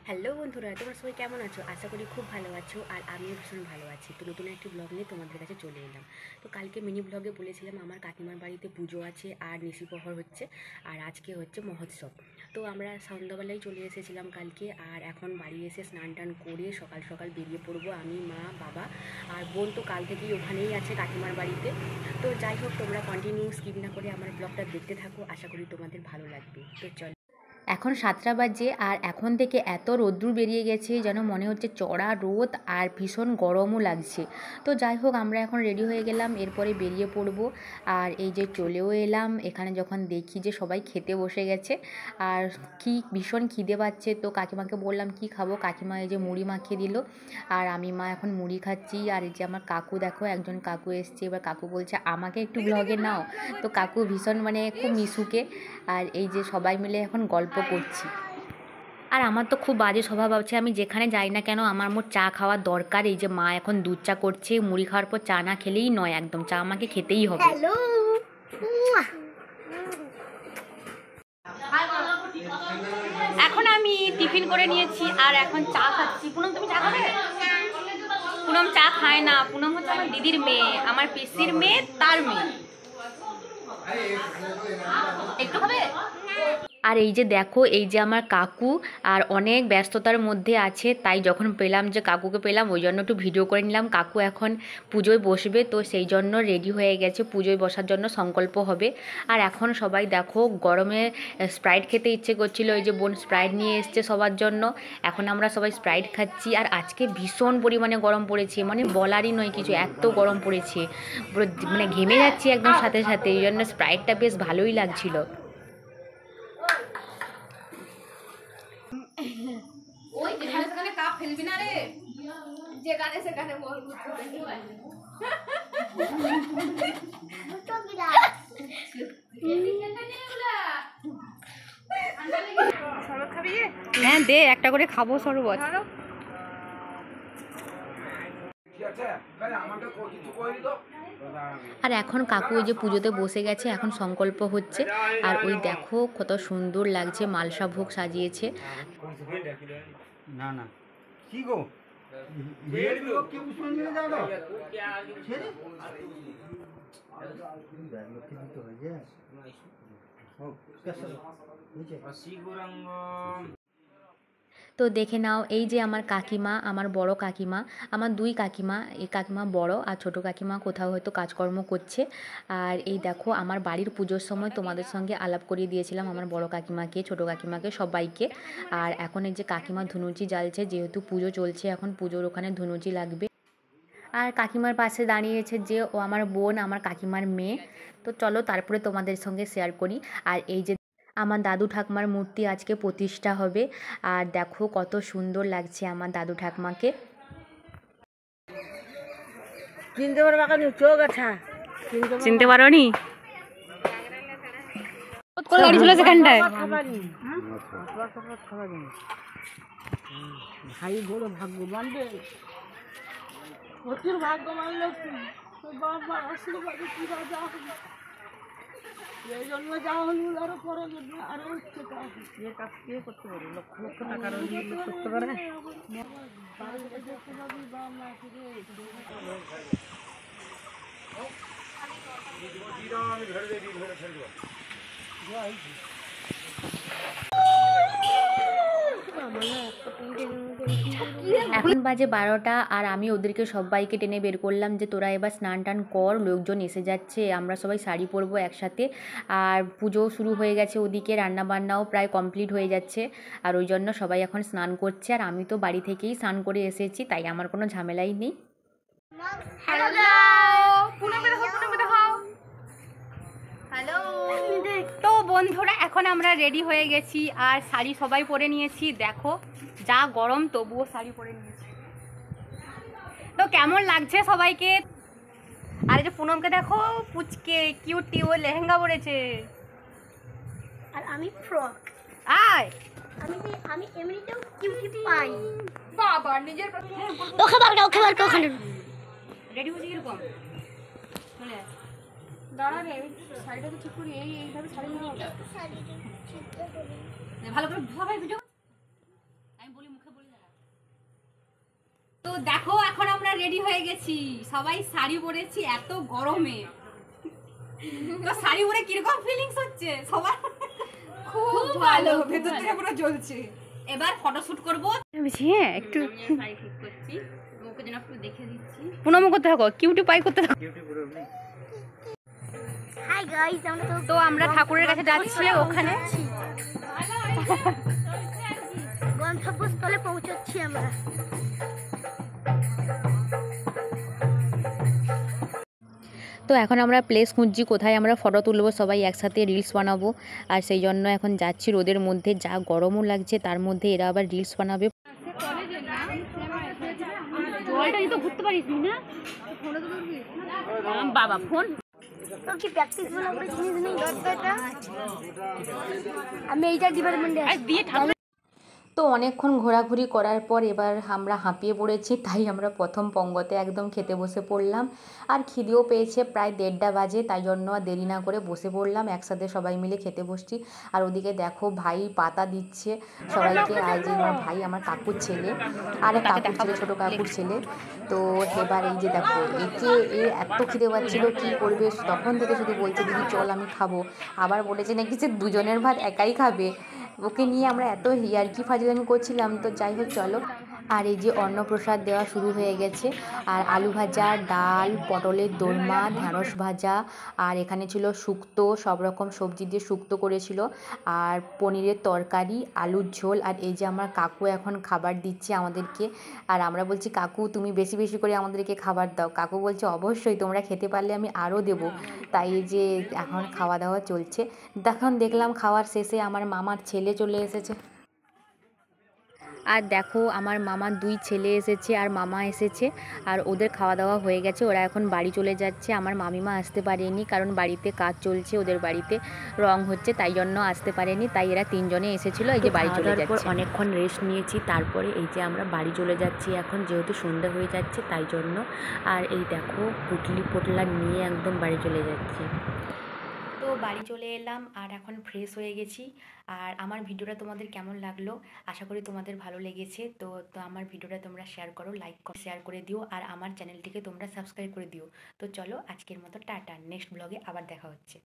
Hello বন্ধুরা, তোমরা সবাই কেমন আছো? আশা করি খুব ভালো আছো। আর আমিও ভীষণ ভালো আছি। তো নতুন একটি ব্লগ নিয়ে তোমাদের কাছে চলে এলাম। তো কালকে মিনি ব্লগে বলেছিলাম আমার কাকিমার বাড়িতে পুজো আছে আর নিশিপ্রহর হচ্ছে, আর আজকে হচ্ছে মহোৎসব। তো আমরা সন্ধ্যাবেলায় চলে এসেছিলাম কালকে, আর এখন বাড়ি এসে স্নান টান করে সকাল সকাল বেরিয়ে পড়বো আমি, মা, বাবা আর বোন। তো কাল থেকেই ওখানেই আছে কাকিমার বাড়িতে। তো যাই হোক, তোমরা কন্টিনিউ স্কিপ না করে আমার ব্লগটা দেখতে থাকো, আশা করি তোমাদের ভালো লাগবে। তো চল। এখন 7টা বাজে আর এখন থেকে এত রোদ্দুর বেরিয়ে গেছে যেন মনে হচ্ছে চড়া রোদ, আর ভীষণ গরমও লাগছে। তো যাই হোক, আমরা এখন রেডি হয়ে গেলাম, এরপরে বেরিয়ে পড়ব। আর এই যে চলেও এলাম এখানে, যখন দেখি যে সবাই খেতে বসে গেছে আর কি ভীষণ খিদে পাচ্ছে। তো কাকিমাকে বললাম কি খাবো, কাকিমা এই যে মুড়ি মাখিয়ে দিল আর আমি মা এখন মুড়ি খাচ্ছি। আর এই যে আমার কাকু, দেখো একজন কাকু এসছে, এবার কাকু বলছে আমাকে একটু ব্লগে নাও। তো কাকু ভীষণ খুব মিশুকে। আর এই যে সবাই মিলে এখন গল্প করছি। আর আমার তো খুব বাজে স্বভাব আছে, আমি যেখানে যাই না কেন আমার মোট চা খাওয়ার দরকার। এই যে মা এখন দুধ চা করছে, মুড়ি খাওয়ার পর চা না খেলেই নয়, একদম চা আমাকে খেতেই হবে। হ্যালো, এখন আমি টিফিন করে নিয়েছি আর এখন চা খাচ্ছি। পুনম, তুমি চা খাবে? পুনম চা খায় না। পুনম হচ্ছে আমার দিদির মেয়ে, আমার পিসির মেয়ে, তার মেয়ে। একটু খাবে? আর এই যে দেখো, এই যে আমার কাকু আর অনেক ব্যস্ততার মধ্যে আছে, তাই যখন পেলাম যে কাকুকে পেলাম ওই জন্য একটু ভিডিও করে নিলাম। কাকু এখন পুজোয় বসবে, তো সেই জন্য রেডি হয়ে গেছে, পুজোয় বসার জন্য সংকল্প হবে। আর এখন সবাই দেখো, গরমে স্প্রাইট খেতে ইচ্ছে করছিল, ওই যে বোন স্প্রাইট নিয়ে এসছে সবার জন্য। এখন আমরা সবাই স্প্রাইট খাচ্ছি। আর আজকে ভীষণ পরিমাণে গরম পড়েছে, বলারই নয় কিছু, এত গরম পড়েছে, পুরো ঘেমে যাচ্ছি একদম সাথে সাথে। এই জন্য স্প্রাইটটা বেশ ভালোই লাগছিল। ওই যেখানে সেখানে কাপ ফেলবি না রে, যেখানে সেখানে বলবো হ্যাঁ দে, একটা করে খাবো শরবত। আর এখন কাকু ওই যে পুজোতে বসে গেছে, এখন সংকল্প হচ্ছে। আর ওই দেখো কত সুন্দর লাগছে, মালসা ভোগ সাজিয়েছে। না না কি গো তো দেখে নাও, এই যে আমার কাকিমা, আমার বড় কাকিমা, আমার দুই কাকিমা, এই কাকিমা বড় আর ছোট কাকিমা কোথাও হয়তো কাজকর্ম করছে। আর এই দেখো, আমার বাড়ির পুজোর সময় তোমাদের সঙ্গে আলাপ করিয়ে দিয়েছিলাম আমার বড় কাকিমাকে, ছোট কাকিমাকে, সবাইকে। আর এখন এই যে কাকিমা ধুনুচি জ্বালছে, যেহেতু পুজো চলছে, এখন পুজোর ওখানে ধুনুচি লাগবে। আর কাকিমার পাশে দাঁড়িয়েছে যে ও আমার বোন, আমার কাকিমার মেয়ে। তো চলো তারপরে তোমাদের সঙ্গে শেয়ার করি। আর এই যে আমার দাদু ঠাকমার মূর্তি আজকে প্রতিষ্ঠা হবে, আর দেখো কত সুন্দর লাগছে আমার দাদু ঠাকমাকে। চিনতে পারো নি? গাড়ি ছিল সেখানটায়। ভাই বড় ভাগ্যবান রে, প্রচুর ভাগ্যবান লোক তুই। বাবা আশীর্বাদে কি রাজা হবে, এই জন্য যা হল আরো পরে আরো উঠতে এ কাজ কে করতে পারে? লক্ষ লক্ষ টাকার করতে পারে। এখন বাজে 12টা, আর আমি ওদেরকে সবাইকে টেনে বের করলাম যে তোরা এবার স্নান টান কর, লোকজন এসে যাচ্ছে, আমরা সবাই শাড়ি পরবো একসাথে। আর পুজো শুরু হয়ে গেছে, ওদিকে রান্নাবান্নাও প্রায় কমপ্লিট হয়ে যাচ্ছে। আর ওই জন্য সবাই এখন স্নান করছে, আর আমি তো বাড়ি থেকেই স্নান করে এসেছি, তাই আমার কোনো ঝামেলাই নেই। হ্যালো, তো বন্ধুরা এখন আমরা রেডি হয়ে গেছি, আর শাড়ি সবাই পরে নিয়েছি। দেখো যা গরম, তবুও শাড়ি পরে নিয়েছি। তো কেমন লাগছে সবাইকে? আর এই যে পুনমকে দেখো, পুচকে কিউটি, ও লেহেঙ্গা পরেছে আর আমি ফ্রক। আয়, আমি এমনিতেও কিউটি পাই। বাবা নিজের ওকে বারকা ওখানে রেডি হয়েছে কিরকম? চলে আয়, দাঁড়া রে, শাড়িটা তো ঠিক করি। এইভাবে শাড়ি ভালো করে ভাই ভিডিও আমি বলি। তো দেখো এখন আমরা রেডি হয়ে গেছি, সবাই শাড়ি পরেছি এত গরমে। তো শাড়ি পরে কিরকম ফিলিংস হচ্ছে সবার? খুব ভালো, ভেতর থেকে পুরো জ্বলছে। এবার ফটোশুট করব। হ্যাঁ একটু শাড়ি ঠিক করছি, ওকে যেন একটু দেখে দিচ্ছি। প্রণাম করতে থাকো, কিউটি পাই করতে থাকো। হাই গাইস, আমরা তো আমরা ঠাকুরের কাছে যাচ্ছি, ওখানে গন্তব্যস্থলে পৌঁছাচ্ছি আমরা। তো এখন আমরা প্লেস খুঁজছি কোথায় আমরা ফটো তুলবো, সবাই একসাথে রিলস বানাবো। আর সেই জন্য এখন যাচ্ছি রোদের মধ্যে, যা গরমও লাগছে তার মধ্যে এরা আবার রিলস বানাবে। ঘুরতে পারিস না বাবা, ফোন তোর কি প্র্যাকটিস বলে একটা জিনিস নেই? আমি এইটা ডিপার্টমেন্টে দিয়ে তো অনেকক্ষণ ঘোরাঘুরি করার পর এবার আমরা হাঁপিয়ে পড়েছি, তাই আমরা প্রথম পঙ্গতে একদম খেতে বসে পড়লাম। আর খিদেও পেয়েছে, প্রায় 1:30 বাজে, তাই জন্য আর দেরি না করে বসে পড়লাম, একসাথে সবাই মিলে খেতে বসছি। আর ওদিকে দেখো ভাই পাতা দিচ্ছে সবাইকে, আর যে আমার ভাই আমার কাকুর ছেলে, আর এক কাকুর ছেলে, ছোটো কাকুর ছেলে। তো এবার এই যে দেখো এ এত খিদে পাচ্ছিল কী করবে, তখন থেকে শুধু বলছে দিদি চল আমি খাবো, আবার বলেছে নাকি সে দুজনের ভাত একাই খাবে। ওকে নিয়ে আমরা এত ইয়ার্কি ফাজলামি করছিলাম, তো যাই হোক চলো। আর এই যে অন্নপ্রসাদ দেওয়া শুরু হয়ে গেছে, আর আলু ভাজা, ডাল, পটলের দোরমা, ঢ্যাঁড়স ভাজা, আর এখানে ছিল শুক্তো, সব রকম সবজি দিয়ে শুক্তো করেছিল, আর পনিরের তরকারি, আলুর ঝোল। আর এই যে আমার কাকু এখন খাবার দিচ্ছে আমাদেরকে, আর আমরা বলছি কাকু তুমি বেশি বেশি করে আমাদেরকে খাবার দাও। কাকু বলছে অবশ্যই, তোমরা খেতে পারলে আমি আরও দেবো। তাই এই যে এখন খাওয়া দাওয়া চলছে। তখন দেখলাম খাওয়ার শেষে আমার মামার ছেলে চলে এসেছে। আর দেখো আমার মামার 2 ছেলে এসেছে আর মামা এসেছে, আর ওদের খাওয়া দাওয়া হয়ে গেছে, ওরা এখন বাড়ি চলে যাচ্ছে। আমার মামিমা আসতে পারেনি, কারণ বাড়িতে কাজ চলছে, ওদের বাড়িতে রং হচ্ছে, তাই জন্য আসতে পারেনি, তাই এরা 3 জনে এসেছিলো। এই যে বাড়ি চলে যাচ্ছে। অনেকক্ষণ রেস্ট নিয়েছি, তারপরে এই যে আমরা বাড়ি চলে যাচ্ছি এখন, যেহেতু সন্ধ্যা হয়ে যাচ্ছে তাই জন্য। আর এই দেখো পুটলি পোটলা নিয়ে একদম বাড়ি চলে যাচ্ছি। তো বাড়ি চলে এলাম আর এখন ফ্রেশ হয়ে গেছি। আর আমার ভিডিওটা তোমাদের কেমন লাগলো, আশা করি তোমাদের ভালো লেগেছে। তো আমার ভিডিওটা তোমরা শেয়ার করো, লাইক করো, শেয়ার করে দিও, আর আমার চ্যানেলটিকে তোমরা সাবস্ক্রাইব করে দিও। তো চলো আজকের মতো টাটা, নেক্সট ব্লগে আবার দেখা হচ্ছে।